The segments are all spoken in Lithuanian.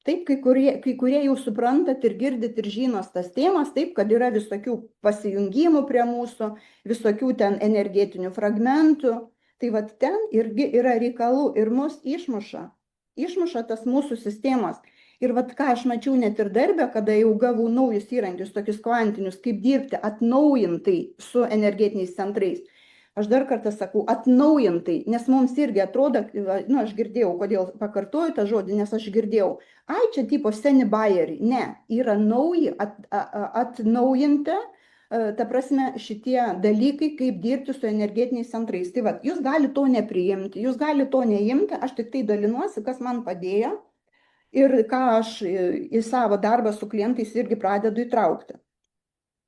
Taip, kai kurie jau suprantat ir girdit ir žinos tas temas, taip, kad yra visokių pasijungimų prie mūsų, visokių ten energetinių fragmentų. Tai vat ten irgi yra reikalų ir mus išmuša tas mūsų sistemas. Ir vat ką aš mačiau net ir darbę, kada jau gavau naujus įrankius, tokius kvantinius, kaip dirbti atnaujintai su energetiniais centrais. Aš dar kartą sakau, atnaujintai, nes mums irgi atrodo, aš girdėjau, kodėl pakartoju tą žodį, nes aš girdėjau, ai, čia tipo seni bajeriai. Ne, yra nauji, atnaujinti, ta prasme, šitie dalykai, kaip dirbti su energetiniais centrais. Tai va, jūs gali to nepriimti, jūs gali to neimti, aš tik tai dalinuosi, kas man padėjo ir ką aš į savo darbą su klientais irgi pradedu įtraukti.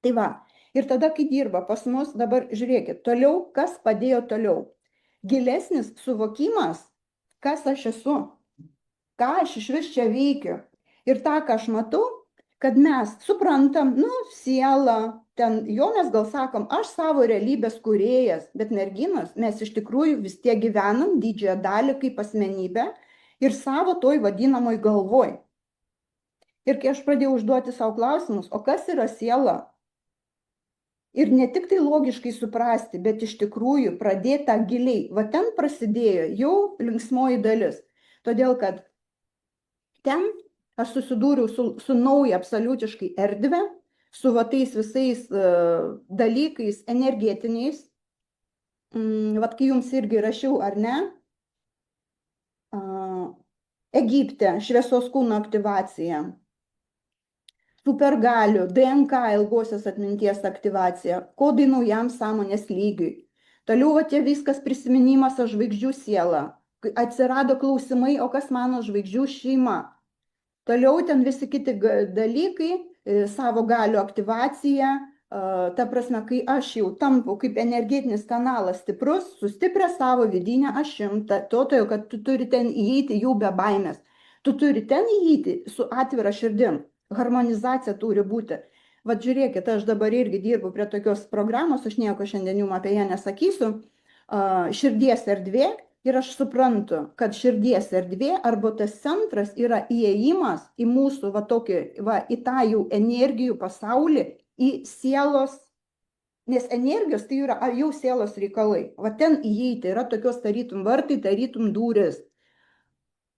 Tai va. Ir tada, kai dirba pas mus, dabar žiūrėkit, toliau, kas padėjo toliau. Gilesnis suvokimas, kas aš esu, ką aš iš vis čia veikiu. Ir tą, ką aš matau, kad mes suprantam, sielą, ten jo mes gal sakom, aš savo realybės kūrėjas, bet merginos, mes iš tikrųjų vis tiek gyvenam didžiąją dalį kaip asmenybė ir savo toj vadinamoj galvoj. Ir kai aš pradėjau užduoti savo klausimus, o kas yra siela? Ir ne tik tai logiškai suprasti, bet iš tikrųjų pradėti tą giliai. Va ten prasidėjo jau linksmoji dalis. Todėl, kad ten aš susidūriau su nauja absoliutiškai erdvė, su va tais visais dalykais energetiniais. Vat kai jums irgi rašiau, ar ne? Egipte šviesos kūno aktyvacija. Supergalių, DNK ilgosios atminties aktyvacija, kodai naujam sąmonės lygiui. Toliau tie viskas prisiminimas žvaigždžių siela. Atsirado klausimai, o kas mano žvaigždžių šeima. Toliau ten visi kiti dalykai, savo galių aktyvacija, ta prasme, kai aš jau tampu kaip energetinis kanalas stiprus, sustiprę savo vidinę ašim, todėl, kad tu turi ten įeiti jau be baimės. Tu turi ten įeiti su atvira širdim. Harmonizacija turi būti. Vat žiūrėkit, aš dabar irgi dirbu prie tokios programos, aš nieko šiandien jums apie ją nesakysiu, širdies erdvė, ir aš suprantu, kad širdies erdvė arba tas centras yra įėjimas į mūsų į tą jau energijų pasaulį, į sielos, nes energijos tai yra jau sielos reikalai. Va ten įeiti yra tokios tarytum vartai, tarytum durys.